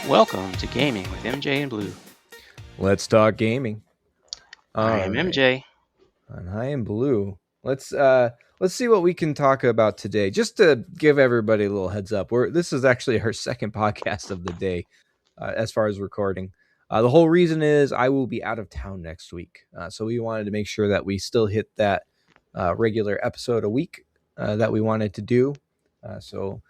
Welcome to Gaming with MJ and Blue. Let's talk gaming. I All am right. MJ. And I am Blue. Let's see what we can talk about today. Just to give everybody a little heads up, this is actually our second podcast of the day, as far as recording. The whole reason is I will be out of town next week, so we wanted to make sure that we still hit that regular episode a week that we wanted to do. So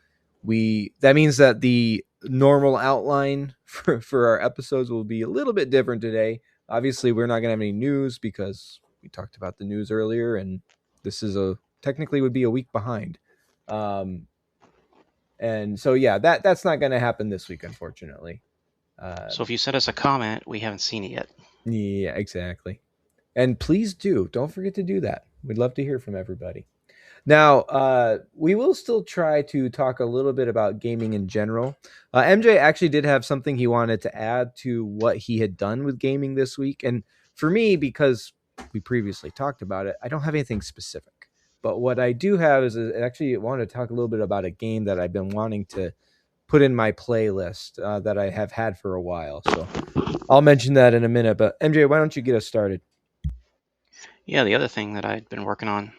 that means that the normal outline for our episodes will be a little bit different today. Obviously, we're not going to have any news because we talked about the news earlier, and this is technically would be a week behind. And so yeah, that's not going to happen this week, unfortunately. So if you sent us a comment, we haven't seen it yet. Yeah, exactly. And please don't forget to do that. We'd love to hear from everybody. Now, we will still try to talk a little bit about gaming in general. MJ actually did have something he wanted to add to what he had done with gaming this week. And for me, because we previously talked about it, I don't have anything specific. But what I do have is actually I want to talk a little bit about a game that I've been wanting to put in my playlist that I have had for a while. So I'll mention that in a minute. But MJ, why don't you get us started? Yeah, the other thing that I'd been working on,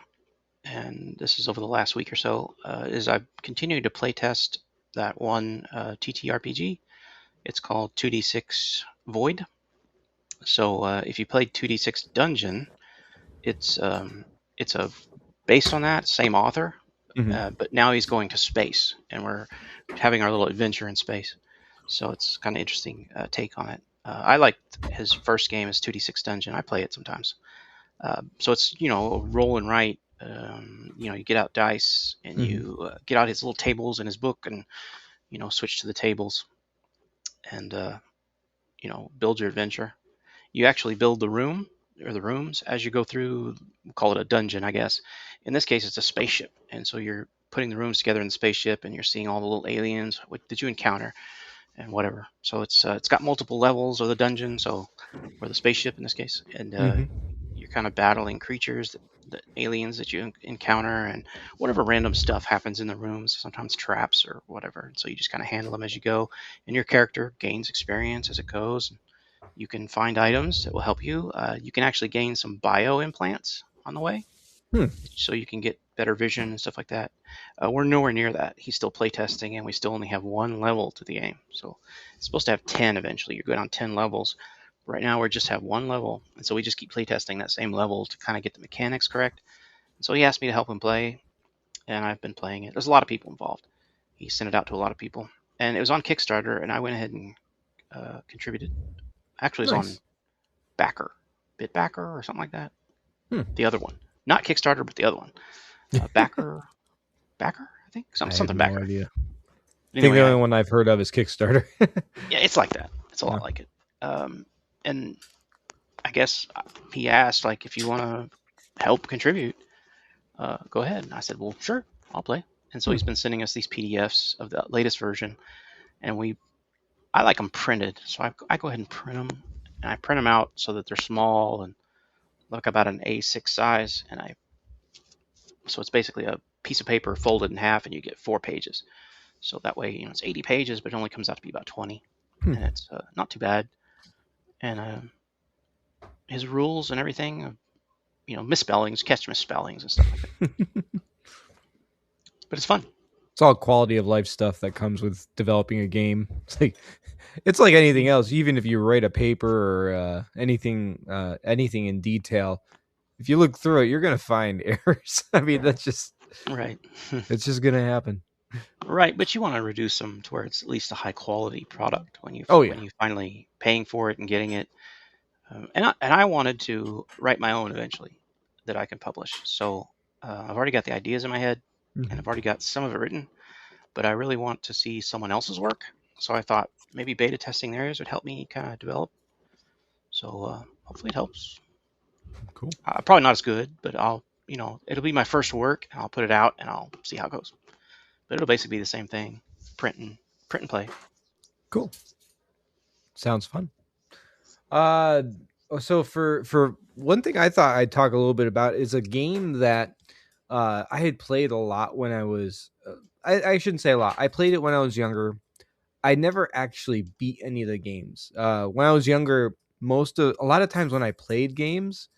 and this is over the last week or so, is I've continued to play test that one TTRPG. It's called 2D6 Void. So if you played 2D6 Dungeon, it's a based on that same author, but now he's going to space, and we're having our little adventure in space. So it's kind of interesting take on it. I liked his first game is 2D6 Dungeon. I play it sometimes. So it's roll and write. You get out dice and you get out his little tables in his book and switch to the tables and build your adventure. You actually build the room or the rooms as you go through. We'll call it a dungeon, I guess. In this case, it's a spaceship, and so you're putting the rooms together in the spaceship, and you're seeing all the little aliens. What did you encounter? And whatever. So it's got multiple levels of the dungeon, or the spaceship in this case, and you're kind of battling creatures, the aliens that you encounter, and whatever random stuff happens in the rooms. Sometimes traps or whatever. And so you just kind of handle them as you go, and your character gains experience as it goes. You can find items that will help you. You can actually gain some bio implants on the way, so you can get better vision and stuff like that. We're nowhere near that. He's still playtesting, and we still only have one level to the game. So it's supposed to have 10 eventually. You're going on 10 levels. Right now, we just have one level, and so we just keep playtesting that same level to kind of get the mechanics correct. And so he asked me to help him play, and I've been playing it. There's a lot of people involved. He sent it out to a lot of people, and it was on Kickstarter, and I went ahead and contributed. Actually, it's on Backer, Bitbacker, or something like that. The other one, not Kickstarter, but the other one, Backer, I think something no Backer. Idea. Anyway, I think the only one I've heard of is Kickstarter. Yeah, it's like that. It's a lot like it. And I guess he asked, like, if you want to help contribute, go ahead. And I said, well, sure, I'll play. And so he's been sending us these PDFs of the latest version, and I like them printed, so I go ahead and print them, and I print them out so that they're small and look about an A6 size, so it's basically a piece of paper folded in half, and you get 4 pages. So that way, it's 80 pages, but it only comes out to be about 20, and it's not too bad. And his rules and everything, misspellings, catch misspellings and stuff like that. But it's fun. It's all quality of life stuff that comes with developing a game. It's like anything else. Even if you write a paper or anything in detail, if you look through it, you're gonna find errors. I mean, that's just right. It's just gonna happen. Right, but you want to reduce them to where it's at least a high quality product when you finally paying for it and getting it. And I wanted to write my own eventually that I can publish. So I've already got the ideas in my head, and I've already got some of it written, but I really want to see someone else's work. So I thought maybe beta testing theirs would help me kind of develop. So hopefully it helps. Cool. Probably not as good, but it'll be my first work, and I'll put it out, and I'll see how it goes. But it'll basically be the same thing, print and play. Cool. Sounds fun. So for one thing I thought I'd talk a little bit about is a game that I had played a lot when I was I shouldn't say a lot. I played it when I was younger. I never actually beat any of the games. When I was younger, a lot of times when I played games,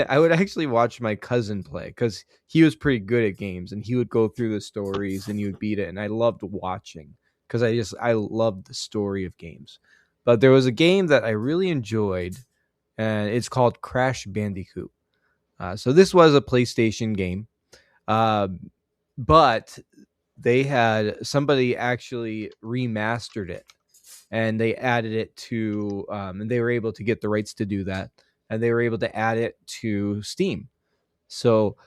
I would actually watch my cousin play because he was pretty good at games, and he would go through the stories and he would beat it, and I loved watching because I loved the story of games. But there was a game that I really enjoyed, and it's called Crash Bandicoot. So this was a PlayStation game, uh, but they had somebody actually remastered it, and they added it to and they were able to get the rights to do that, and they were able to add it to Steam. So,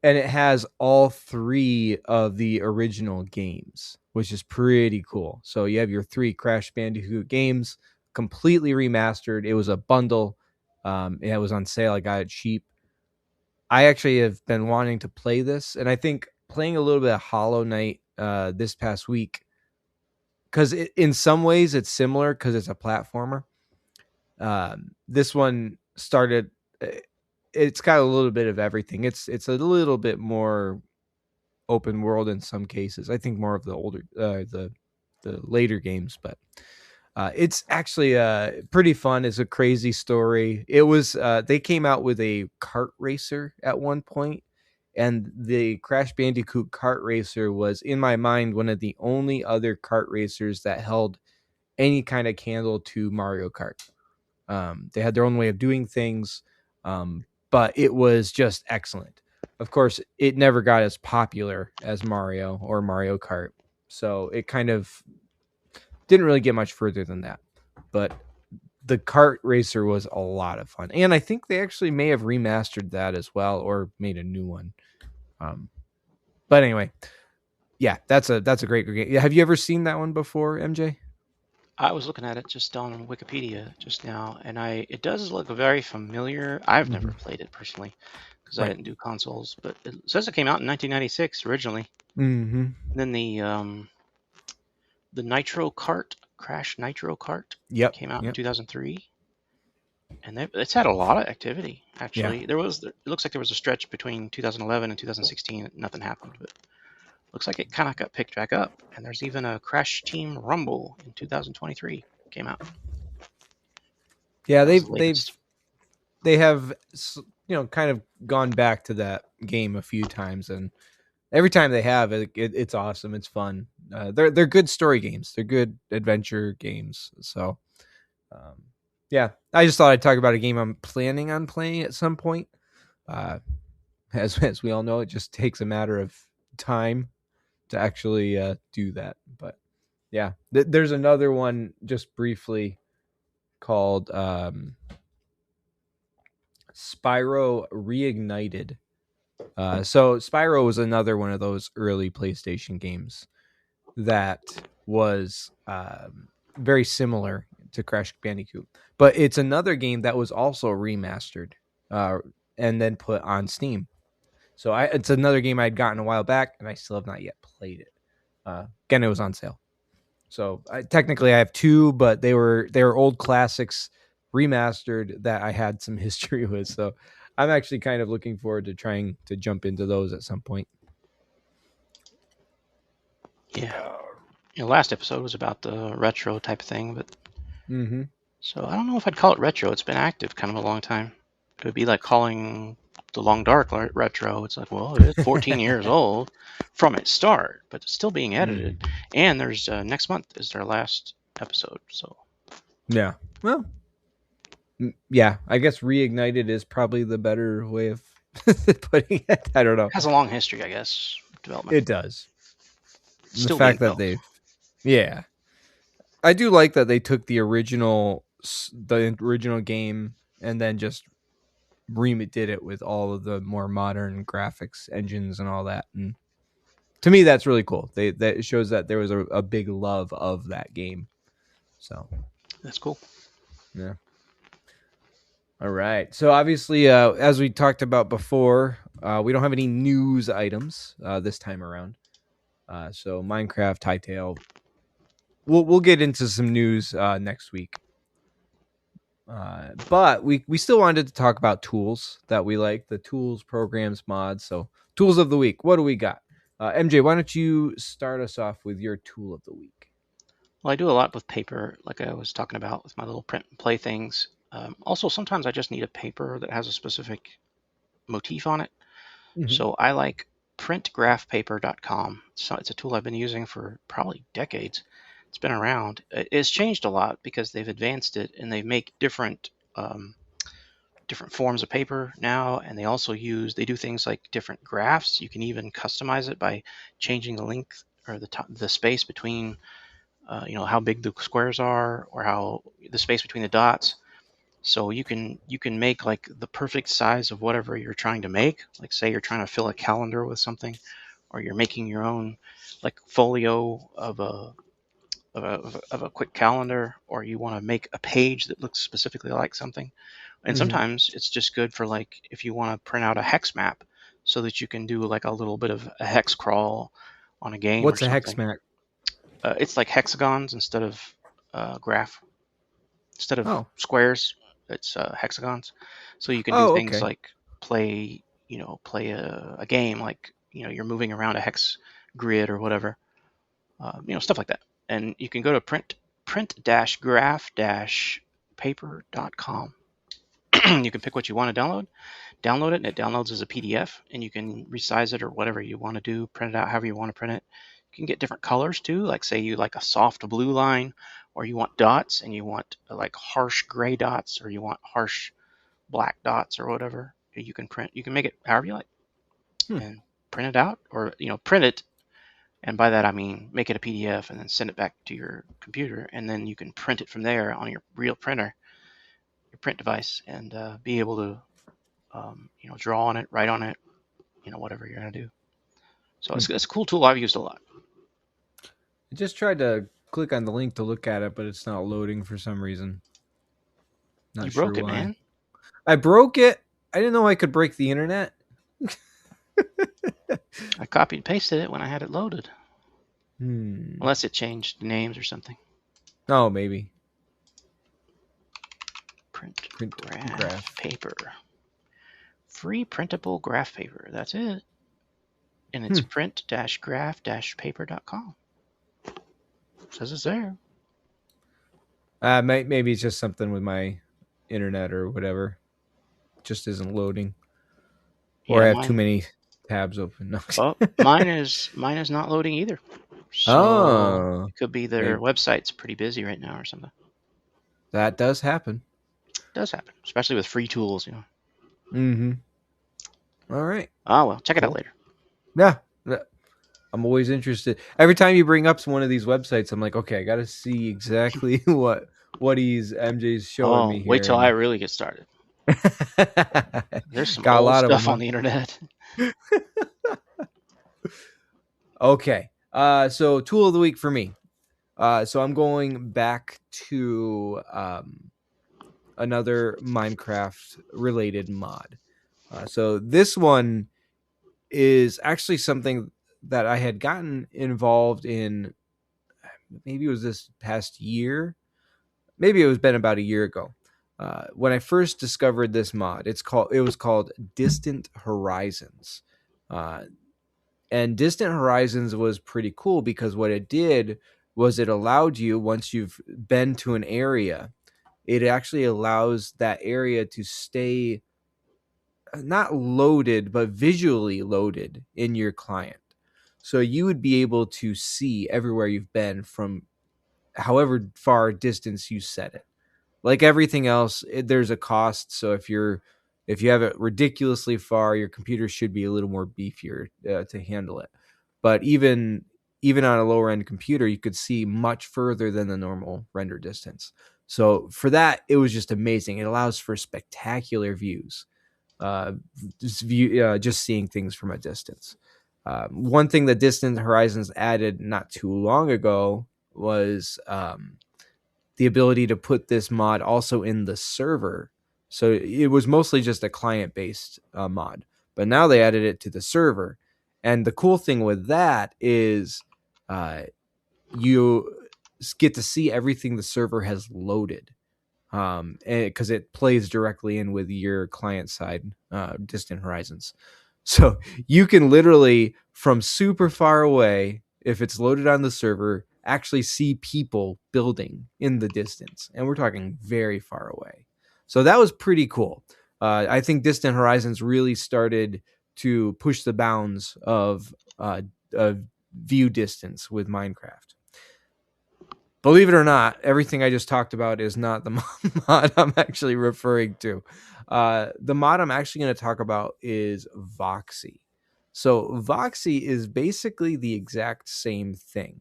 and it has all three of the original games, which is pretty cool. So you have your three Crash Bandicoot games completely remastered. It was a bundle. It was on sale. I got it cheap. I actually have been wanting to play this, and I think playing a little bit of Hollow Knight this past week, because in some ways it's similar because it's a platformer. This one started. It's got a little bit of everything. It's a little bit more open world in some cases. I think more of the older the later games, but it's actually pretty fun. It's a crazy story. It was they came out with a kart racer at one point, and the Crash Bandicoot kart racer was, in my mind, one of the only other kart racers that held any kind of candle to Mario Kart. They had their own way of doing things, but it was just excellent. Of course, it never got as popular as Mario or Mario Kart, so it kind of didn't really get much further than that. But the kart racer was a lot of fun, and I think they actually may have remastered that as well or made a new one. But anyway, yeah, that's a great game. Have you ever seen that one before, MJ? I was looking at it just on Wikipedia just now, and it does look very familiar. I've never Mm-hmm. played it personally because I Right. didn't do consoles, but it says it came out in 1996 originally. Mm-hmm. And then the Nitro Kart, Crash Nitro Kart, Yep. came out in Yep. 2003, and it's had a lot of activity. Yeah. Actually, it looks like there was a stretch between 2011 and 2016 that nothing happened, but looks like it kind of got picked back up. And there's even a Crash Team Rumble in 2023 came out. Yeah. That was the They've latest. they have kind of gone back to that game a few times, and every time they have it's awesome. It's fun. They're good story games. They're good adventure games. So, um, yeah, I just thought I'd talk about a game I'm planning on playing at some point. Uh, as we all know, it just takes a matter of time to actually do that. But yeah, there's another one just briefly called Spyro Reignited. So Spyro was another one of those early PlayStation games that was very similar to Crash Bandicoot, but it's another game that was also remastered uh, and then put on Steam. So it's another game I'd gotten a while back, and I still have not yet played it. Again, it was on sale. So technically, I have two, but they were old classics remastered that I had some history with. So I'm actually kind of looking forward to trying to jump into those at some point. Yeah. Last episode was about the retro type of thing, but Mm-hmm. so I don't know if I'd call it retro. It's been active kind of a long time. It would be like calling the Long Dark retro. It's like, well, it is 14 years old from its start, but it's still being edited. Mm. And there's next month is their last episode. So Yeah. Well, yeah. I guess reignited is probably the better way of putting it. I don't know. has a long history, I guess, development. It does. The Still being fact that developed. yeah, I do like that they took the original game and then just did it with all of the more modern graphics engines and all that. And to me, that's really cool. That shows that there was a big love of that game. So That's cool. yeah. All right. So obviously, as we talked about before, we don't have any news items this time around. So Minecraft, Hytale. We'll get into some news next week. But we still wanted to talk about tools that we like, the tools, programs, mods. So tools of the week. What do we got? MJ, why don't you start us off with your tool of the week? Well, I do a lot with paper, like I was talking about with my little print and play things. Also, sometimes I just need a paper that has a specific motif on it. Mm-hmm. So I like printgraphpaper.com. So it's a tool I've been using for probably decades. It's been around. It's changed a lot because they've advanced it and they make different forms of paper now, and they do things like different graphs. You can even customize it by changing the length or the space between how big the squares are or how the space between the dots. So you can make like the perfect size of whatever you're trying to make. Like say you're trying to fill a calendar with something, or you're making your own like folio of a quick calendar, or you want to make a page that looks specifically like something. And Mm-hmm. sometimes it's just good for like if you want to print out a hex map so that you can do like a little bit of a hex crawl on a game or What's a something. hex map? It's like hexagons instead of graph, instead of Oh. squares. It's hexagons, so you can do Oh, things okay. like play a game like you're moving around a hex grid or whatever, stuff like that. And you can go to print-graph-paper.com. You can pick what you want to download it, and it downloads as a PDF, and you can resize it or whatever you want to do, print it out however you want to print it. You can get different colors too, like say you like a soft blue line, or you want dots and you want like harsh gray dots, or you want harsh black dots or whatever. You can make it however you like Hmm. and print it out, or print it. And by that I mean make it a PDF and then send it back to your computer, and then you can print it from there on your real printer, your print device, and be able to draw on it, write on it, whatever you're gonna do. So Hmm. it's a cool tool I've used a lot. I just tried to click on the link to look at it, but it's not loading for some reason. You Not sure broke it, why. man. I broke it. I didn't know I could break the internet. I copied and pasted it when I had it loaded. Hmm. Unless it changed names or something. Oh, maybe. Print Print graph graph. paper. Free printable graph paper. That's it. And it's Hmm. print-graph-paper.com. Says it's there. Maybe it's just something with my internet or whatever. It just isn't loading, or Yeah, I have too mine. many tabs open. No. Oh, mine is not loading either. So Oh, it could be their maybe website's pretty busy right now or something. that does happen. It does happen, especially with free tools. Mm-hmm. All right. Oh well, check it out Cool. later. Yeah. I'm always interested. Every time you bring up one of these websites, I'm like, okay, I got to see exactly what MJ's showing Oh, me wait here, till I and really get started. There's some got a old lot of them. stuff Huh? on the internet. Okay. So tool of the week for me. So I'm going back to another Minecraft related mod. So this one is actually something that I had gotten involved in. Maybe it was this past year. Maybe it was been about a year ago. When I first discovered this mod, it was called Distant Horizons. Uh, and Distant Horizons was pretty cool because what it did was it allowed you, once you've been to an area, it actually allows that area to stay not loaded, but visually loaded in your client. So you would be able to see everywhere you've been from however far distance you set it. Like everything else, there's a cost. So if you have it ridiculously far, your computer should be a little more beefier to handle it. But even on a lower end computer, you could see much further than the normal render distance. So for that, it was just amazing. It allows for spectacular views. Uh, just seeing things from a distance. One thing that Distant Horizons added not too long ago was the ability to put this mod also in the server. So it was mostly just a client based mod, but now they added it to the server. And the cool thing with that is you get to see everything the server has loaded because it plays directly in with your client side Distant Horizons. So you can literally from super far away, if it's loaded on the server, actually see people building in the distance, and we're talking very far away. So that was pretty cool. I think Distant Horizons really started to push the bounds of view distance with Minecraft. Believe it or not, everything I just talked about is not the mod I'm actually referring to. The mod I'm actually going to talk about is Voxy. So Voxy is basically the exact same thing.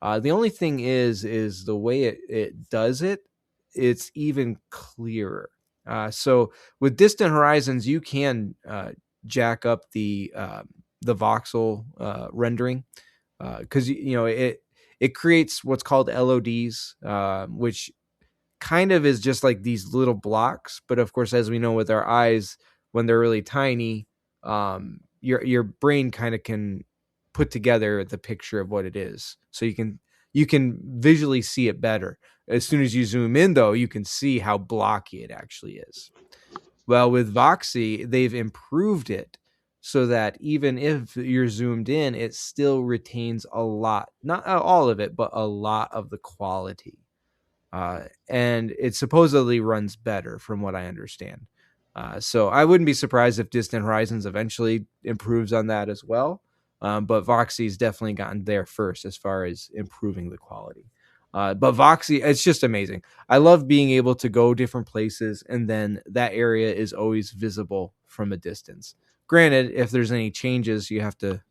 The only thing is the way it does it. It's even clearer. So with Distant Horizons, you can jack up the voxel rendering because you know it creates what's called LODs, which kind of is just like these little blocks. But of course, as we know with our eyes, when they're really tiny, your brain kind of can put together the picture of what it is, so you can visually see it better. As soon as you zoom in, though, you can see how blocky it actually is. Well, with Voxy, they've improved it so that even if you're zoomed in, it still retains a lot, not all of it, but a lot of the quality. And it supposedly runs better from what I understand. So I wouldn't be surprised if Distant Horizons eventually improves on that as well. But Voxy's definitely gotten there first as far as improving the quality. But Voxy, it's just amazing. I love being able to go different places, and then that area is always visible from a distance. Granted, if there's any changes, you have to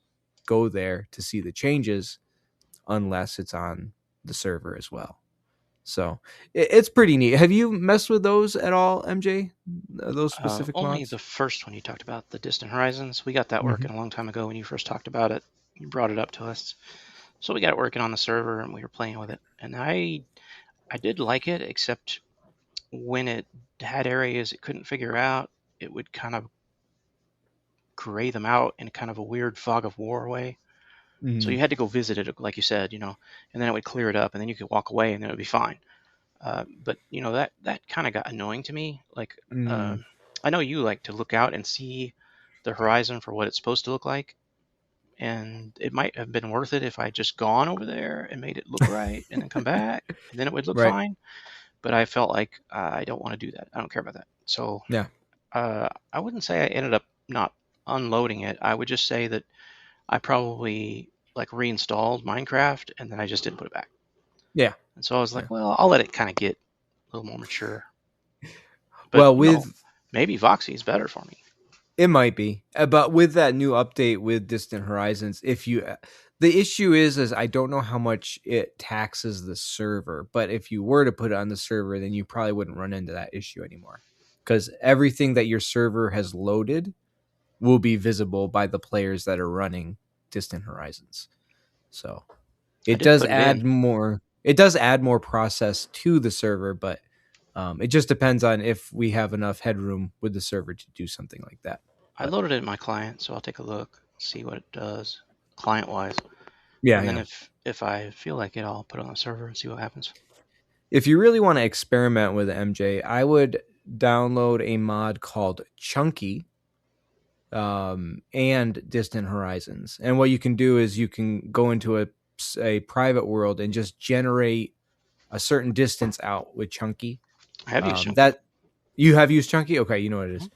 go there to see the changes, unless it's on the server as well. So it's pretty neat. Have you messed with those at all, MJ? Those specific Only mods? the first one you talked about, the Distant Horizons. We got that Mm-hmm. working a long time ago when you first talked about it. You brought it up to us. So we got it working on the server and we were playing with it. And I did like it, except when it had areas it couldn't figure out, it would kind of gray them out in kind of a weird fog of war way. So Mm-hmm. you had to go visit it, like you said, and then it would clear it up, and then you could walk away, and then it would be fine. But that kind of got annoying to me. Like, Mm-hmm. I know you like to look out and see the horizon for what it's supposed to look like, and it might have been worth it if I just gone over there and made it look right, and then come back, and then it would look Right. fine. But I felt like I don't want to do that. I don't care about that. So Yeah. I wouldn't say I ended up not unloading it. I would just say that I probably like reinstalled Minecraft and then I just didn't put it back. Yeah. And so I was Yeah. like, well, I'll let it kind of get a little more mature. But Well, with maybe Voxy is better for me. it might be, but with that new update with Distant Horizons, if you the issue is I don't know how much it taxes the server, but if you were to put it on the server, then you probably wouldn't run into that issue anymore because everything that your server has loaded will be visible by the players that are running Distant Horizons. So I it did does put it add in. more. It does add more process to the server, but it just depends on if we have enough headroom with the server to do something like that. I But loaded it in my client, so I'll take a look, see what it does client wise. yeah, And then yeah. if I feel like it, I'll put it on the server and see what happens. If you really want to experiment with MJ, I would download a mod called Chunky and Distant Horizons. And what you can do is you can go into a private world and just generate a certain distance out with Chunky. I have used Chunky. That you have used Chunky? Okay, you know what it is.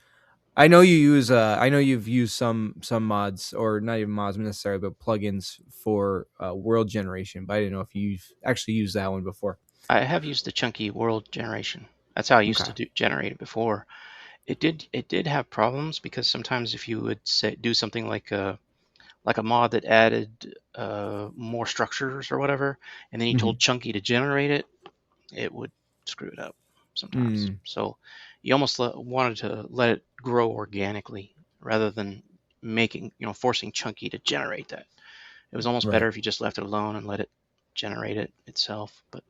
I know you use. I know you've used some mods, or not even mods necessarily, but plugins for world generation. But I didn't know if you've actually used that one before. I have used the Chunky world generation. That's how I used Okay. to generate it before. It did have problems because sometimes if you would do something like a mod that added more structures or whatever, and then you Mm-hmm. told Chunky to generate it, it would screw it up sometimes. Mm, So you almost wanted to let it grow organically rather than forcing Chunky to generate that. It was almost better right. if you just left it alone and let it generate it itself. But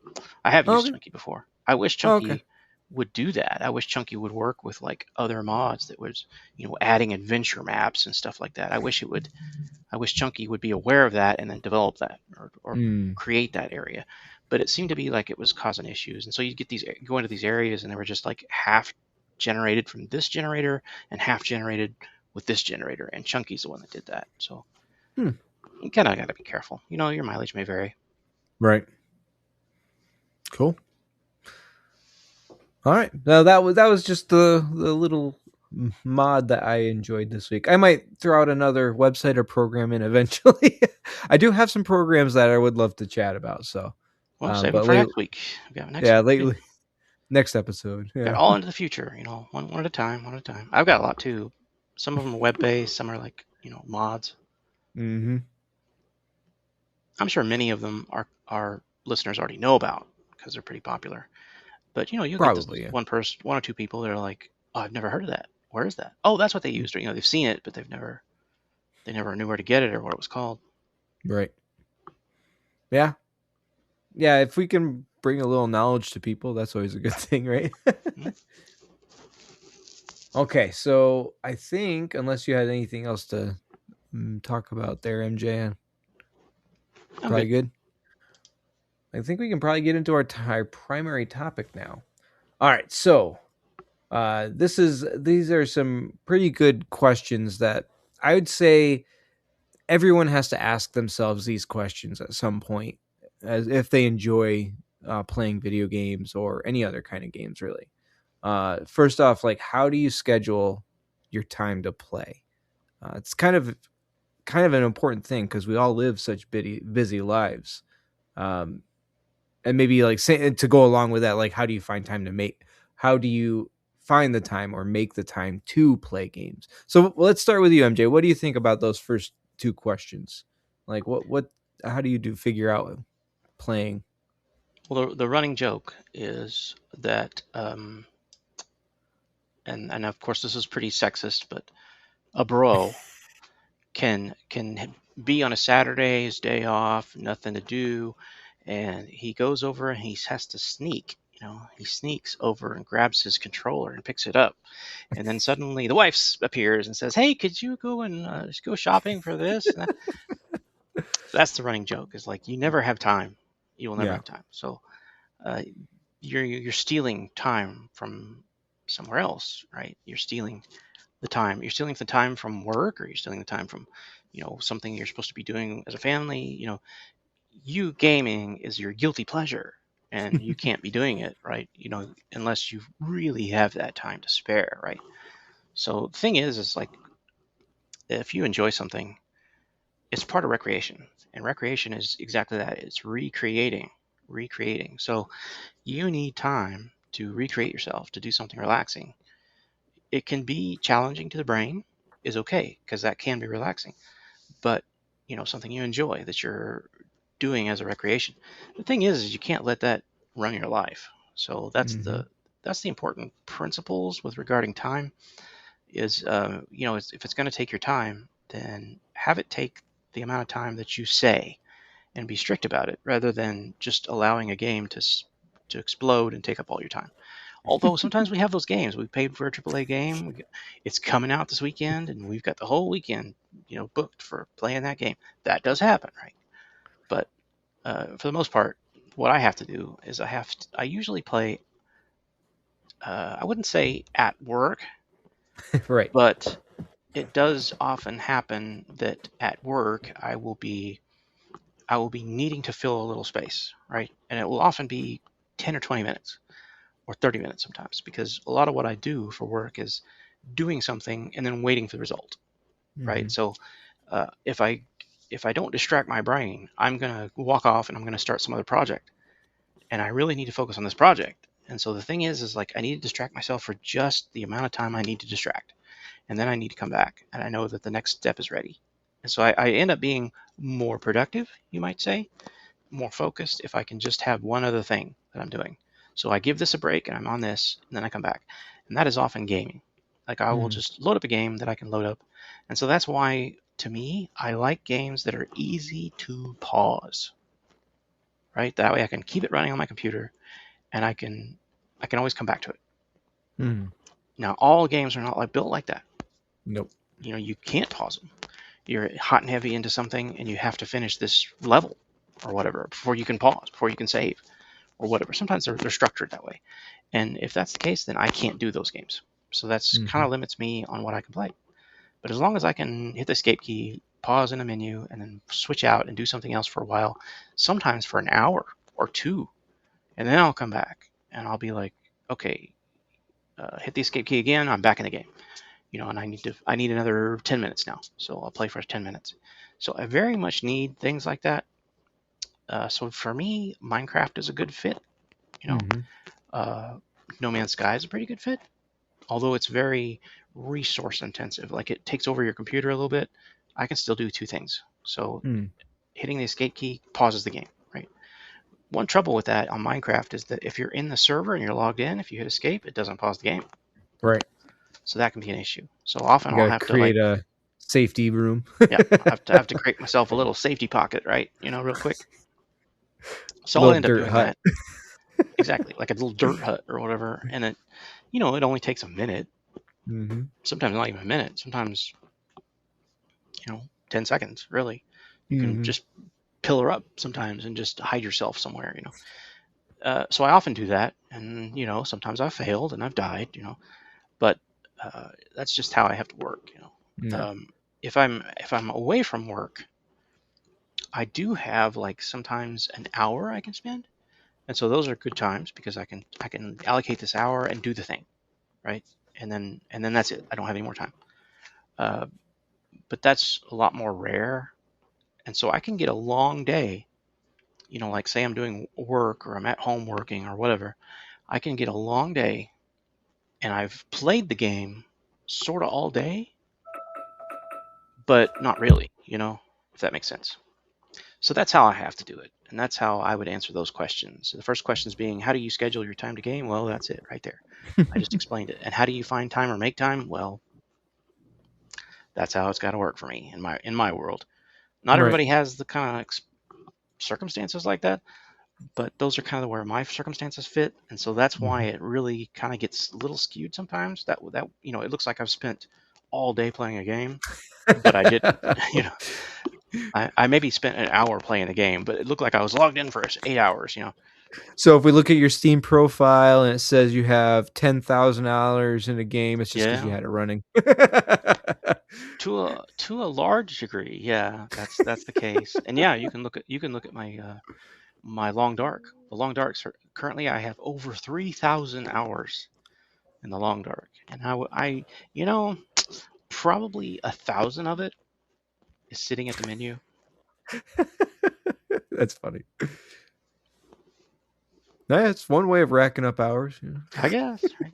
I have used Okay. Chunky before. I wish Okay. Chunky would do that. I wish Chunky would work with like other mods that was, adding adventure maps and stuff like that. I wish Chunky would be aware of that and then develop that or Mm, create that area. But it seemed to be like it was causing issues. And so you go into these areas and they were just like half generated from this generator and half generated with this generator. And Chunky's the one that did that. So hmm. you kind of got to be careful. Your mileage may vary. Right. Cool. All right. Now that was just the little mod that I enjoyed this week. I might throw out another website or program in eventually. I do have some programs that I would love to chat about. So, Well, save them but for next week. We got next yeah, week. lately next episode. Got Yeah. all into the future, one at a time, one at a time. I've got a lot too. Some of them are web based, some are like, mods. Mm-hmm. I'm sure many of them our listeners already know about because they're pretty popular. But you'll get this Probably. Yeah. one or two people that are like, "Oh, I've never heard of that. Where is that? Oh, that's what they used." Or they've seen it, but they never knew where to get it or what it was called. Right. Yeah. Yeah. If we can bring a little knowledge to people, that's always a good thing, right? Hmm? Okay. So I think unless you had anything else to talk about there, MJ, I'm probably good. good. I think we can probably get into our primary topic now. All right, so these are some pretty good questions that I would say everyone has to ask themselves these questions at some point, as if they enjoy playing video games or any other kind of games, really. First off, like how do you schedule your time to play? It's kind of an important thing because we all live such busy lives. Um, and maybe like say, to go along with that, like how do you find the time or make the time to play games? So let's start with you, MJ. What do you think about those first two questions? Like how do you figure out playing? Well, the running joke is that, and of course this is pretty sexist, but a bro can be on a Saturday, his day off, nothing to do, and he goes over and he has to sneak. He sneaks over and grabs his controller and picks it up, and then suddenly the wife appears and says, "Hey, could you go and just go shopping for this?" That's the running joke. Is like you never have time. You will never Yeah. have time. So uh, you're stealing time from somewhere else, right? You're stealing the time. You're stealing the time from work, or you're stealing the time from, something you're supposed to be doing as a family. You gaming is your guilty pleasure, and you can't be doing it, right? Unless you really have that time to spare, right? So the thing is like if you enjoy something, it's part of recreation, and recreation is exactly that. It's recreating. So you need time to recreate yourself to do something relaxing. It can be challenging to the brain, is okay, because that can be relaxing, but something you enjoy that you're doing as a recreation. The thing is you can't let that run your life. So Mm-hmm. that's the important principles with regarding time is, if it's going to take your time, then have it take the amount of time that you say, and be strict about it rather than just allowing a game to explode and take up all your time. Although sometimes we have those games. We paid for a AAA game. It's coming out this weekend, and we've got the whole weekend, booked for playing that game. That does happen, right? But for the most part, what I have to do is I usually play. I wouldn't say at work, Right. but it does often happen that at work I will be needing to fill a little space, right? And it will often be 10 or 20 minutes or 30 minutes sometimes, because a lot of what I do for work is doing something and then waiting for the result, Mm-hmm. right? So if I don't distract my brain, I'm gonna walk off and I'm gonna start some other project, and I really need to focus on this project. And so the thing is like I need to distract myself for just the amount of time I need to distract, and then I need to come back, and I know that the next step is ready. And so I end up being more productive, you might say, more focused if I can just have one other thing that I'm doing. So I give this a break and I'm on this, and then I come back. And that is often gaming. Like I will Mm-hmm. just load up a game that I can load up. And so that's why, to me, I like games that are easy to pause, right? That way I can keep it running on my computer, and I can always come back to it. Mm-hmm. Now, all games are not like built like that. Nope. You can't pause them. You're hot and heavy into something and you have to finish this level or whatever before you can pause, before you can save or whatever. Sometimes they're structured that way. And if that's the case, then I can't do those games. So that's kind Mm-hmm. of limits me on what I can play. But as long as I can hit the escape key, pause in a menu, and then switch out and do something else for a while, sometimes for an hour or two, and then I'll come back and I'll be like, okay, hit the escape key again. I'm back in the game, and I need another 10 minutes now, so I'll play for 10 minutes. So I very much need things like that. So for me, Minecraft is a good fit. No Man's Sky is a pretty good fit, although it's very resource intensive. Like, it takes over your computer a little bit. I can still do two things. So hitting the escape key pauses the game, right? One trouble with that on Minecraft is that if you're in the server and you're logged in, if you hit escape, it doesn't pause the game. Right. So that can be an issue. So often You I'll gotta have create to a safety room. yeah, I have to create myself a little safety pocket, right? Real quick. So I'll end up doing hut. that. Exactly, like a little dirt hut or whatever. And it only takes a minute. Sometimes not even a minute. Sometimes, 10 seconds, really. You can just pillar up sometimes and just hide yourself somewhere, So I often do that, and sometimes I've failed and I've died, but that's just how I have to work, If I'm away from work, I do have like sometimes an hour I can spend, and so those are good times because I can allocate this hour and do the thing, right? And then that's it. I don't have any more time. But that's a lot more rare, and so I can get a long day. Like, say I'm doing work or I'm at home working or whatever, I can get a long day, and I've played the game sort of all day, but not really, if that makes sense. So that's how I have to do it, and that's how I would answer those questions. So the first questions being, how do you schedule your time to game? Well, that's it right there. I just explained it. And how do you find time or make time? Well, that's how it's got to work for me in my world. Not everybody has the kind of circumstances like that, but those are kind of where my circumstances fit, and so that's why it really kind of gets a little skewed sometimes. That it looks like I've spent all day playing a game, but I did, I maybe spent an hour playing the game, but it looked like I was logged in for 8 hours. So if we look at your Steam profile and it says you have 10,000 hours in a game, it's just because you had it running. To a large degree, yeah, that's the case. And yeah, you can look at my Long Dark. The Long Dark, currently I have over 3,000 hours in the Long Dark, and I probably 1,000 of it is sitting at the menu. That's funny. That's one way of racking up hours. I guess, right?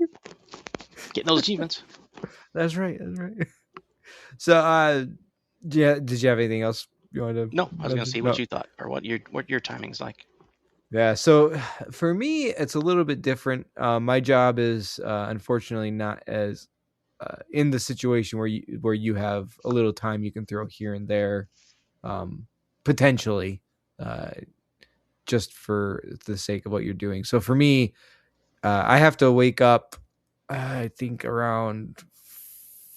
Getting those achievements. That's right. So, did you have anything else you wanted to? No, I was going to see what you thought, or what your timing's like. Yeah, so for me, it's a little bit different. My job is unfortunately not as in the situation where you have a little time you can throw here and there, potentially, just for the sake of what you're doing. So for me, I have to wake up, I think around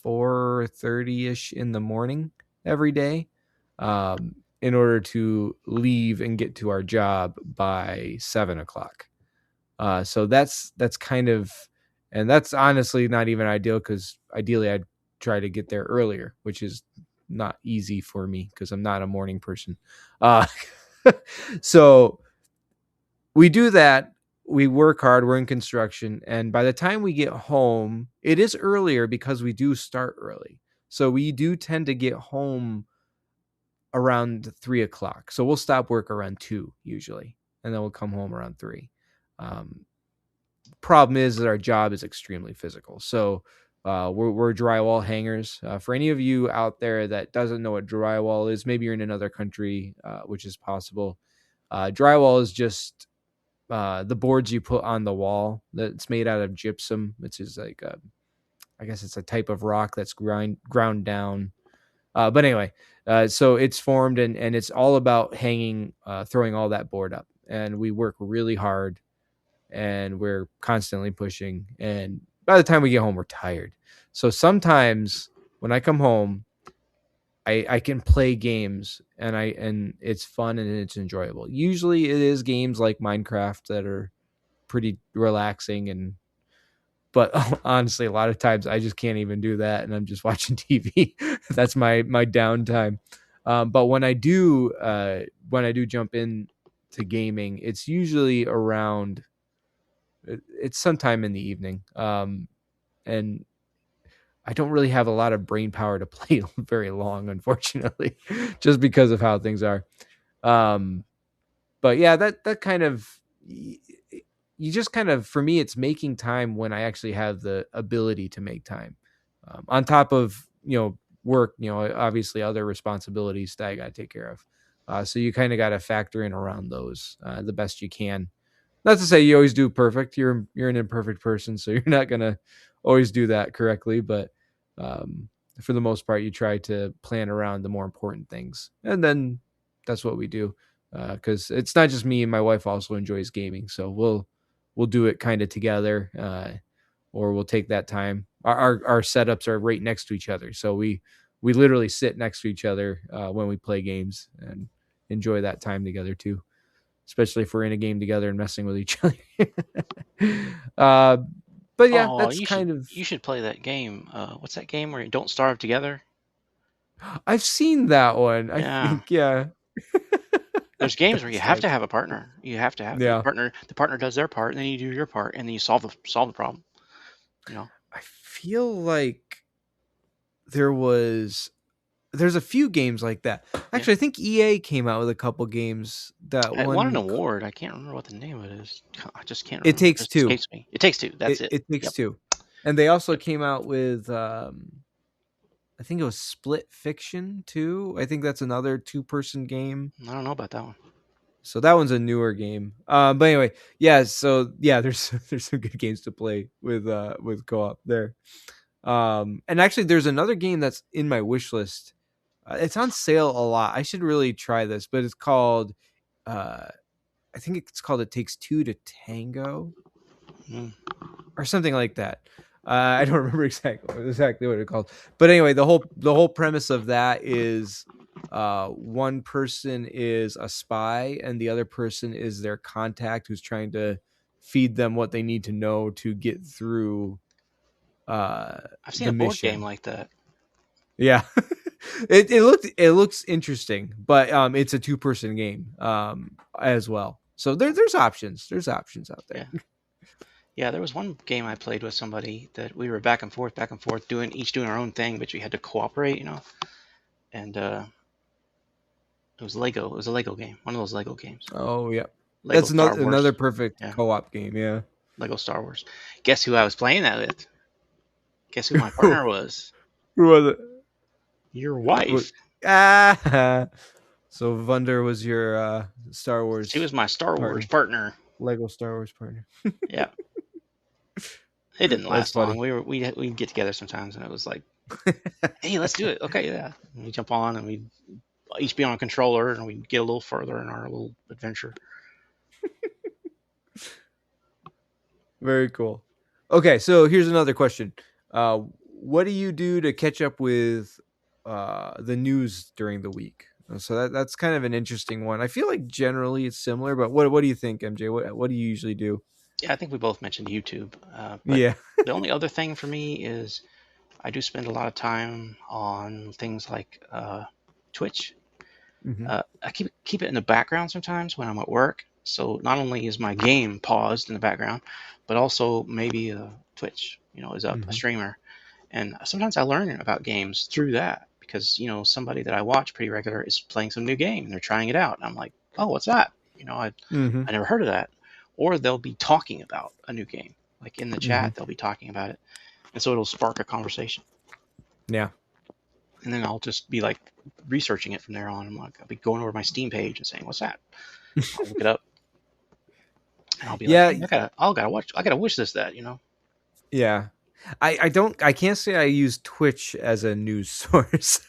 4:30ish in the morning every day, in order to leave and get to our job by 7:00. So that's kind of, and that's honestly not even ideal, because ideally I'd try to get there earlier, which is not easy for me because I'm not a morning person. So we do that. We work hard. We're in construction. And by the time we get home, it is earlier because we do start early. So we do tend to get home around 3:00. So we'll stop work around 2 usually, and then we'll come home around 3. Problem is that our job is extremely physical. So we're drywall hangers. For any of you out there that doesn't know what drywall is, maybe you're in another country, which is possible. Drywall is just the boards you put on the wall that's made out of gypsum, which is like I guess it's a type of rock that's ground down. But anyway, so it's formed, and it's all about hanging, throwing all that board up. And we work really hard, and we're constantly pushing. And by the time we get home, we're tired. So sometimes when I come home, I can play games, and it's fun and it's enjoyable. Usually it is games like Minecraft that are pretty relaxing, but honestly, a lot of times I just can't even do that, and I'm just watching TV. That's my downtime. But when I do jump in to gaming, it's usually around. It's sometime in the evening, and I don't really have a lot of brain power to play very long, unfortunately, just because of how things are. Um, but yeah, that kind of you just kind of, for me, it's making time when I actually have the ability to make time. On top of work, obviously other responsibilities that I got to take care of. So you kind of got to factor in around those the best you can. Not to say you always do perfect. You're an imperfect person, so you're not gonna always do that correctly. But um, for the most part, you try to plan around the more important things, and then that's what we do. Because it's not just me, and my wife also enjoys gaming, so we'll do it kind of together, or we'll take that time. Our setups are right next to each other, so we literally sit next to each other when we play games and enjoy that time together too, especially if we're in a game together and messing with each other. uh, but yeah, Oh, that's kind of. you should play that game. What's that game where you don't starve together? I've seen that one. I Yeah. think, yeah. There's games where you That's have to nice. have a partner. You have to have Yeah, the partner does their part, and then you do your part, and then you solve the problem. You know, I feel like there was there's a few games like that. yeah. Actually, I think EA came out with a couple games that It won an one. award. I can't remember what the name of it is. I just can't It remember. It Takes just Two. escapes me. It takes two. That's it. It Takes Yep. Two, and they also Yep. came out with I think it was Split Fiction too. I think that's another two-person game. I don't know about that one. So that one's a newer game. But anyway, yeah. So yeah, there's there's some good games to play with co-op there. And actually, there's another game that's in my wish list. It's on sale a lot. I should really try this, but it's called. Uh, I think it's called It Takes Two to Tango Mm. or something like that. I don't remember exactly what it's called, but anyway, the whole premise of that is one person is a spy and the other person is their contact who's trying to feed them what they need to know to get through I've seen the a board game mission. like that. Yeah. It looks interesting, but it's a two-person game as well. So there's options. There's options out there. Yeah. Yeah, there was one game I played with somebody that we were back and forth, doing our own thing, but we had to cooperate, And it was Lego. It was a Lego game, one of those Lego games. Oh yeah. Lego That's Star another Wars. perfect Yeah, co-op game, yeah. Lego Star Wars. Guess who I was playing that with? Guess who my partner was? Who was it? Your What? wife. Ah. So Vunder was your Star She Wars was my Star Wars partner. partner. Lego Star Wars partner. Yeah, it didn't That's last long. funny. We'd get together sometimes, and it was like, hey, let's do it. Okay, yeah. And we jump on, and we each be on a controller, and we get a little further in our little adventure. Very cool. Okay, so here's another question. What do you do to catch up with the news during the week? So that's kind of an interesting one. I feel like generally it's similar, but what do you think, MJ? What do you usually do? Yeah, I think we both mentioned YouTube, but Yeah. the only other thing for me is I do spend a lot of time on things like Twitch. Hmm. I keep it in the background sometimes when I'm at work. So not only is my game paused in the background, but also maybe Twitch, is up, a Hmm. streamer, and sometimes I learn about games through that because somebody that I watch pretty regular is playing some new game and they're trying it out, and I'm like, oh, what's that? Hmm. I never heard of that, or they'll be talking about a new game, like in the Hmm. chat they'll be talking about it, and so it'll spark a conversation, Yeah. and then I'll just be like researching it from there on. I'll be going over my Steam page and saying, what's that? I'll look it up and I'll be like, Yeah. hey, I gotta wish this that. Yeah. I can't say I use Twitch as a news source.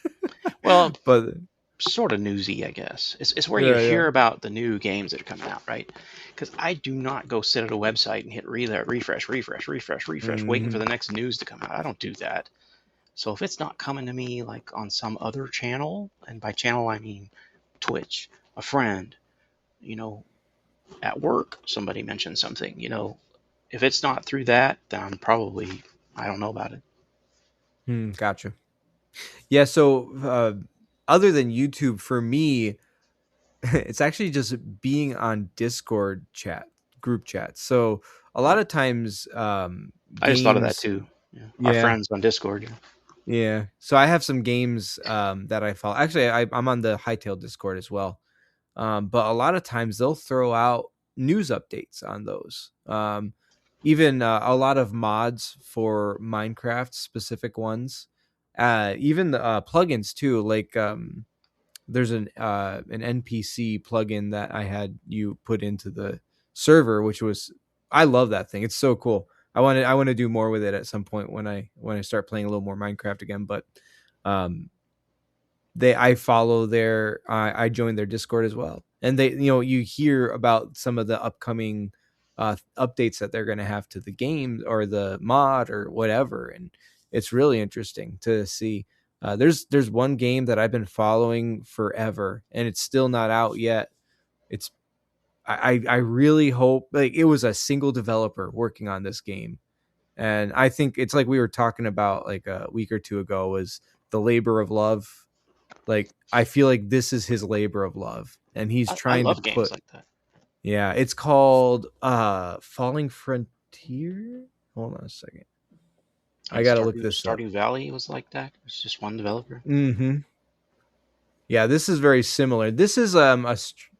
Well, But sort of newsy, I guess. It's where you yeah, yeah. hear about the new games that are coming out, right? Because I do not go sit at a website and hit refresh, waiting for Hmm. the next news to come out. I don't do that. So if it's not coming to me like on some other channel, and by channel I mean Twitch, a friend, you know, at work, somebody mentioned something, if it's not through that, then I don't know about it. Gotcha. Yeah, so other than YouTube, for me, it's actually just being on Discord group chat. So a lot of times, I just thought of that games, too. Yeah. Our yeah, friends on Discord. Yeah. yeah. So I have some games that I follow. Actually, I'm on the Hightail Discord as well. But a lot of times they'll throw out news updates on those. Even a lot of mods for Minecraft, specific ones. Even the plugins too. Like there's an NPC plugin that I had you put into the server, which was, I love that thing. It's so cool. I want to do more with it at some point when I start playing a little more Minecraft again. But um, I follow their I joined their Discord as well, and they, you hear about some of the upcoming updates that they're going to have to the game or the mod or whatever, and it's really interesting to see. There's one game that I've been following forever, and it's still not out yet. It's I really hope, like, it was a single developer working on this game, and I think it's like we were talking about like a week or two ago, was the labor of love. Like, I feel like this is his labor of love, and he's I trying to love games put, like that. yeah, it's called Falling Frontier. Hold on a second. I I think got to look this up. Stardew Valley was like that. It's just one developer. Mhm. Yeah, this is very similar. This is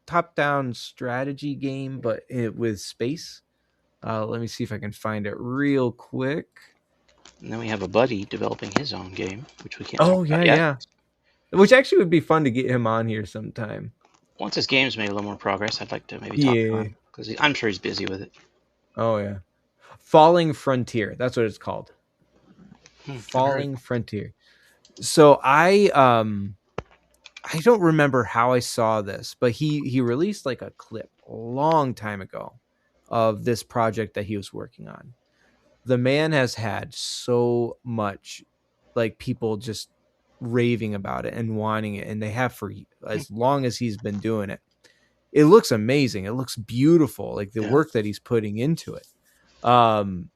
top-down strategy game, but with space. Let me see if I can find it real quick. And then we have a buddy developing his own game, which we can't talk Oh, about yeah, yet. yeah. Which actually would be fun to get him on here sometime. Once his game's made a little more progress, I'd like to maybe talk to Yeah. him because I'm sure he's busy with it. Oh, yeah. Falling Frontier. That's what it's called. Never heard. Falling Frontier. So I don't remember how I saw this, but he released like a clip a long time ago of this project that he was working on. The man has had so much, like, people just raving about it and wanting it, and they have for as long as he's been doing it. It looks amazing. It looks beautiful, like the Yeah. work that he's putting into it. And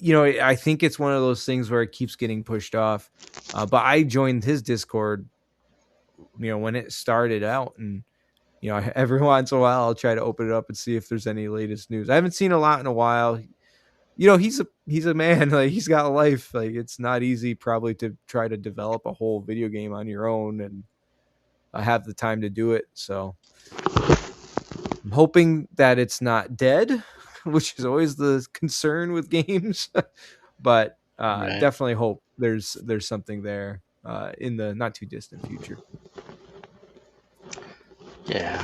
I think it's one of those things where it keeps getting pushed off. But I joined his Discord, when it started out, and every once in a while I'll try to open it up and see if there's any latest news. I haven't seen a lot in a while. He's a man, like, he's got a life. Like, it's not easy probably to try to develop a whole video game on your own and have the time to do it. So I'm hoping that it's not dead, which is always the concern with games. But Right. definitely hope there's something there in the not too distant future. Yeah.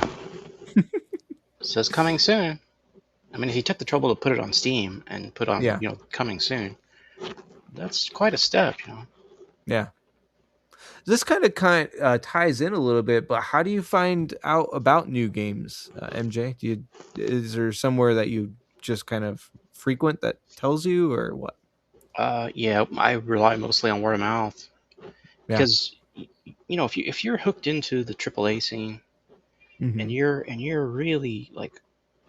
So it's coming soon. I mean, if he took the trouble to put it on Steam and put on, Yeah. Coming soon, that's quite a step, Yeah. This kind of ties in a little bit, but how do you find out about new games, MJ? Is there somewhere that you just kind of frequent that tells you, or what? Yeah, I rely mostly on word of mouth Yeah. because if you're hooked into the AAA scene and Mm-hmm. you're really like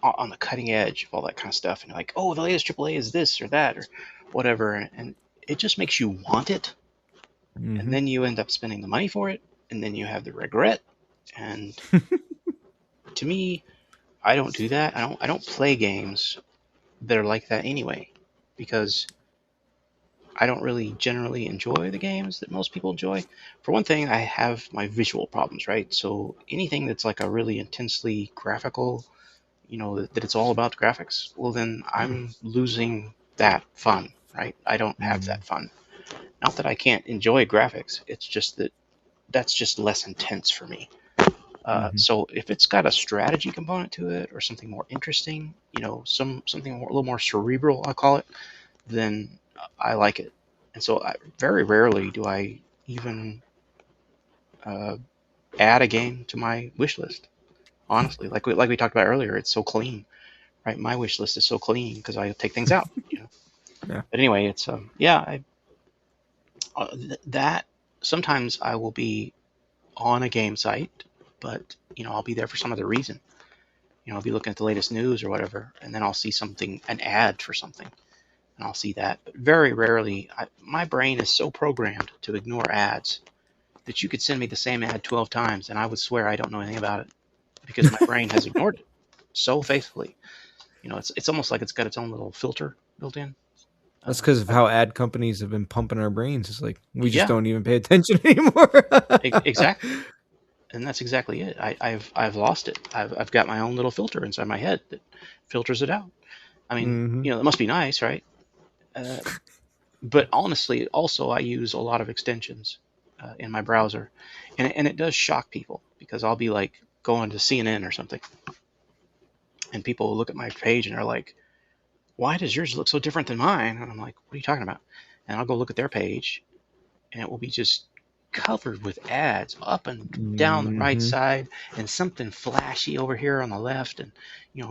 on the cutting edge of all that kind of stuff, and you're like, oh, the latest AAA is this or that or whatever, and it just makes you want it, and Mm-hmm. then you end up spending the money for it, and then you have the regret. And to me, I don't do that. I don't play games that are like that anyway, because I don't really generally enjoy the games that most people enjoy. For one thing, I have my visual problems, right? So anything that's like a really intensely graphical, that it's all about graphics, well, then I'm losing that fun, right? I don't have Mm-hmm. that fun. Not that I can't enjoy graphics, it's just that that's just less intense for me. Mm-hmm. So if it's got a strategy component to it or something more interesting, something a little more cerebral, I'll call it, then I like it. And so very rarely do I even uh, add a game to my wish list. Honestly, like we talked about earlier, it's so clean, right? My wish list is so clean because I take things out. Yeah. But anyway, it's yeah, that sometimes I will be on a game site, but I'll be there for some other reason. I'll be looking at the latest news or whatever, and then I'll see something, an ad for something. and I'll see that. But very rarely, my brain is so programmed to ignore ads that you could send me the same ad 12 times and I would swear I don't know anything about it because my brain has ignored it so faithfully. It's almost like it's got its own little filter built in. That's because of how ad companies have been pumping our brains. It's like we just Yeah. don't even pay attention anymore. Exactly. And that's exactly it. I've lost it. I've got my own little filter inside my head that filters it out. I mean, it must be nice, right? But honestly, also I use a lot of extensions in my browser, and it does shock people because I'll be like going to CNN or something, and people will look at my page and they're like, "Why does yours look so different than mine?" And I'm like, "What are you talking about?" And I'll go look at their page, and it will be just covered with ads up and down the right side and something flashy over here on the left, and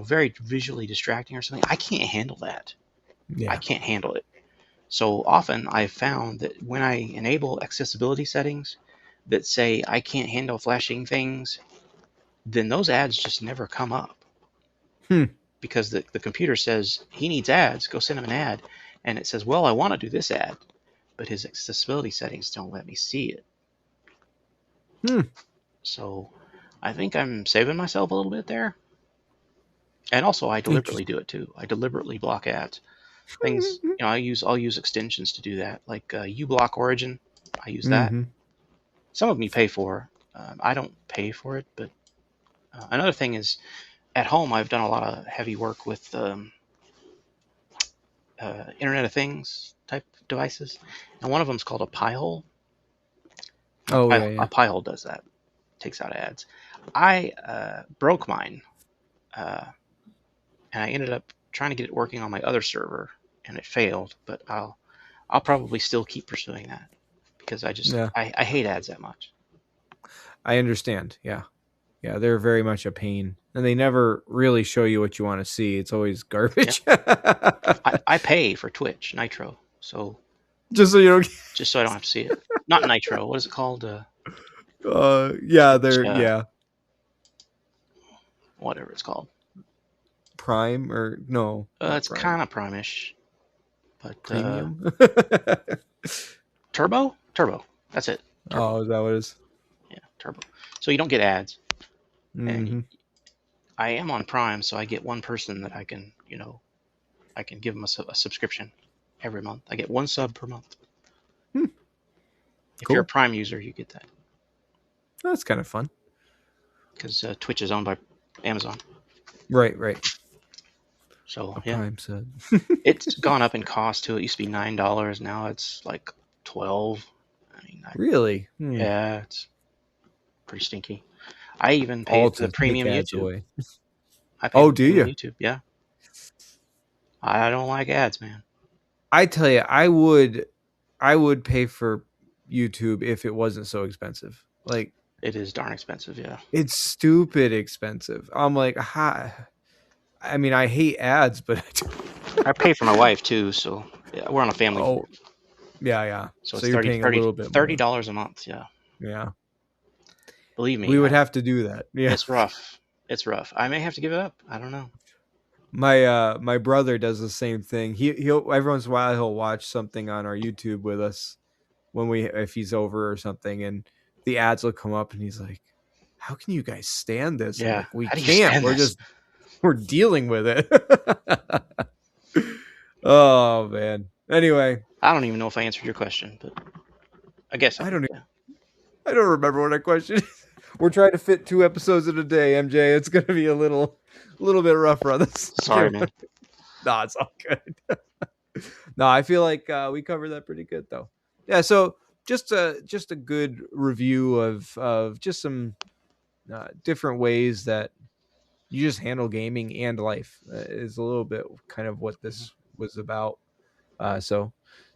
very visually distracting or something. I can't handle that. Yeah. I can't handle it. So often I've found that when I enable accessibility settings that say I can't handle flashing things, then those ads just never come up. Because the computer says he needs ads, go send him an ad. And it says, well, I want to do this ad, but his accessibility settings don't let me see it. So I think I'm saving myself a little bit there. And also I deliberately do it too. I deliberately block ads. Things, I'll use extensions to do that, like uBlock Origin. I use that. Some of them you pay for. I don't pay for it, but another thing is, at home I've done a lot of heavy work with Internet of Things type devices, and one of them is called a Pi-hole. A Pi-hole does that, takes out ads. I broke mine, and I ended up trying to get it working on my other server, and it failed. But I'll probably still keep pursuing that because I hate ads that much. I understand. Yeah, they're very much a pain, and they never really show you what you want to see. It's always garbage. Yeah. I pay for Twitch Nitro, so just so you don't, just so I don't have to see it. Not Nitro. What is it called? Whatever it's called. Prime or no? It's kind of Prime-ish, but Premium. Turbo. That's it. Turbo. Oh, is that what it is? Yeah, Turbo. So you don't get ads. And I am on Prime, so I get one person that I can give them a subscription every month. I get one sub per month. If you're a Prime user, you get that. That's kind of fun. Because Twitch is owned by Amazon. Right. So Prime sub. It's gone up in cost too. It used to be $9. Now it's like $12. Really? Yeah, it's pretty stinky. I even pay for the premium YouTube. Do you? YouTube, yeah. I don't like ads, man. I tell you, I would pay for YouTube if it wasn't so expensive. Like, it is darn expensive, yeah. It's stupid expensive. I'm like, I mean, I hate ads, but I pay for my wife too, so yeah, we're on a family. Oh, yeah. So it's you're paying a little bit $30 a month, yeah. Yeah. Believe me, we would have to do that. Yeah, it's rough. It's rough. I may have to give it up. I don't know. My brother does the same thing. He'll every once in a while he'll watch something on our YouTube with us if he's over or something, and the ads will come up, and he's like, "How can you guys stand this?" Yeah, like, we can't. We're dealing with it. Oh man. Anyway, I don't even know if I answered your question, but I guess I don't remember what our question is. We're trying to fit 2 episodes in a day, MJ. It's going to be a little bit rougher on this. Sorry, man. No, it's all good. No, I feel like we covered that pretty good, though. Yeah, so just a good review of just some different ways that you just handle gaming and life is a little bit kind of what this was about. So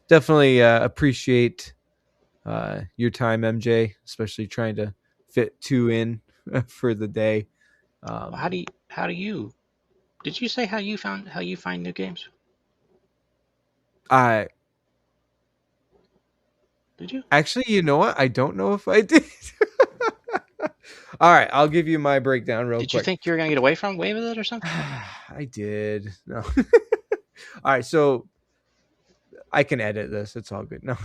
definitely appreciate your time, MJ, especially trying to fit 2 in for the day. How do you did you say how you find new games? Did you? Actually, you know what? I don't know if I did. All right, I'll give you my breakdown real quick. Did you think you were going to get away with it or something? I did. No. All right, so I can edit this. It's all good. No.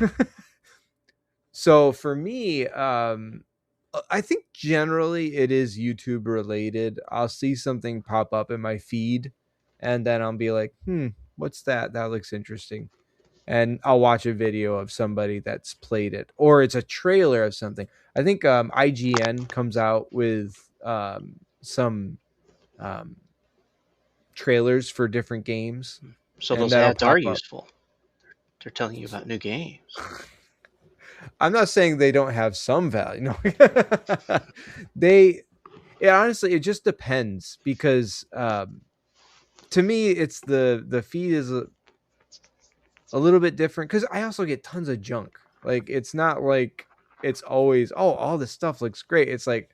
So for me, I think generally it is YouTube related. I'll see something pop up in my feed, and then I'll be like, what's that? That looks interesting. And I'll watch a video of somebody that's played it, or it's a trailer of something. I think IGN comes out with some um, trailers for different games, So and those that'll ads are pop up. useful. They're telling you about new games. I'm not saying they don't have some value. No, they. Honestly, it just depends because to me, it's the feed is a little bit different because I also get tons of junk. Like it's not like it's always all this stuff looks great. It's like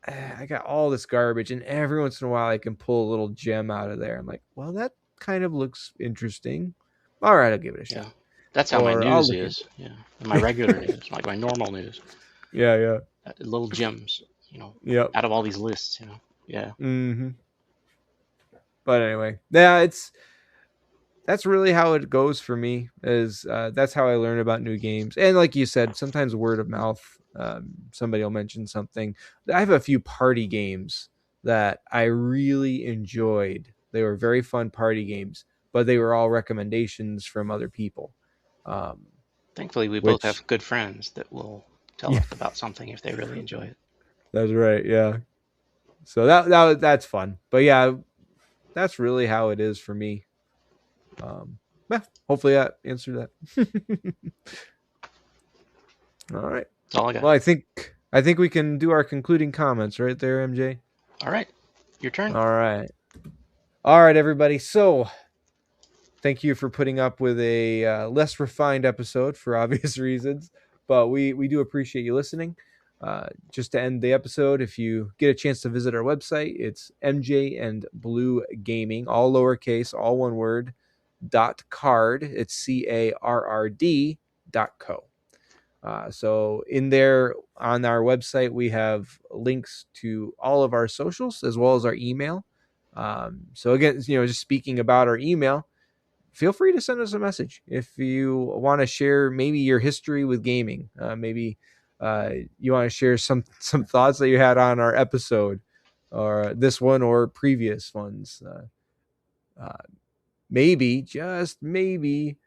I got all this garbage, and every once in a while I can pull a little gem out of there. I'm like, well, that kind of looks interesting. All right, I'll give it a Yeah, shot. that's how my Or I'll news look is. into Yeah, my regular news, like my normal news. yeah. Little gems, Yep. out of all these lists. Yeah. Mm-hmm. But anyway, yeah, that's really how it goes for me. Is that's how I learn about new games, and like you said, sometimes word of mouth. Somebody will mention something. I have a few party games that I really enjoyed. They were very fun party games, but they were all recommendations from other people. Um, Thankfully, we both which have good friends that will tell yeah, us about something if they really enjoy it. that's right. Yeah, so that's fun. But yeah, that's really how it is for me. Yeah, hopefully that answered that. All right. That's all I got. Well, I think we can do our concluding comments right there, MJ. All right, your turn. All right. All right, everybody. So, thank you for putting up with a less refined episode for obvious reasons, but we do appreciate you listening. Just to end the episode, if you get a chance to visit our website, it's MJ and Blue Gaming, all lowercase, all one word, .card. It's CARRD.co. So in there on our website, we have links to all of our socials as well as our email. So again, just speaking about our email, feel free to send us a message if you want to share maybe your history with gaming. Maybe you want to share some thoughts that you had on our episode, or this one, or previous ones. Maybe, just maybe,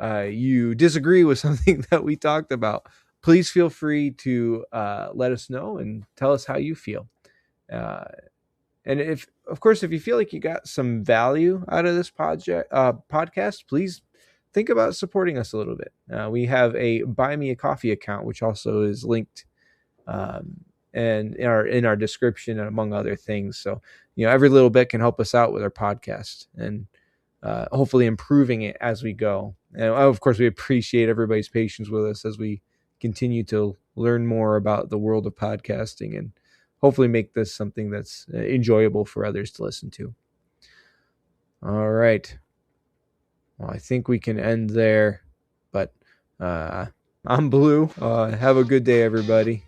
you disagree with something that we talked about, please feel free to let us know and tell us how you feel. And of course, if you feel like you got some value out of this podcast, please think about supporting us a little bit. We have a Buy Me a Coffee account, which also is linked and in our description, and among other things. So every little bit can help us out with our podcast, and hopefully improving it as we go. And of course, we appreciate everybody's patience with us as we continue to learn more about the world of podcasting, and hopefully make this something that's enjoyable for others to listen to. All right. Well, I think we can end there, but I'm Blue. Have a good day, everybody.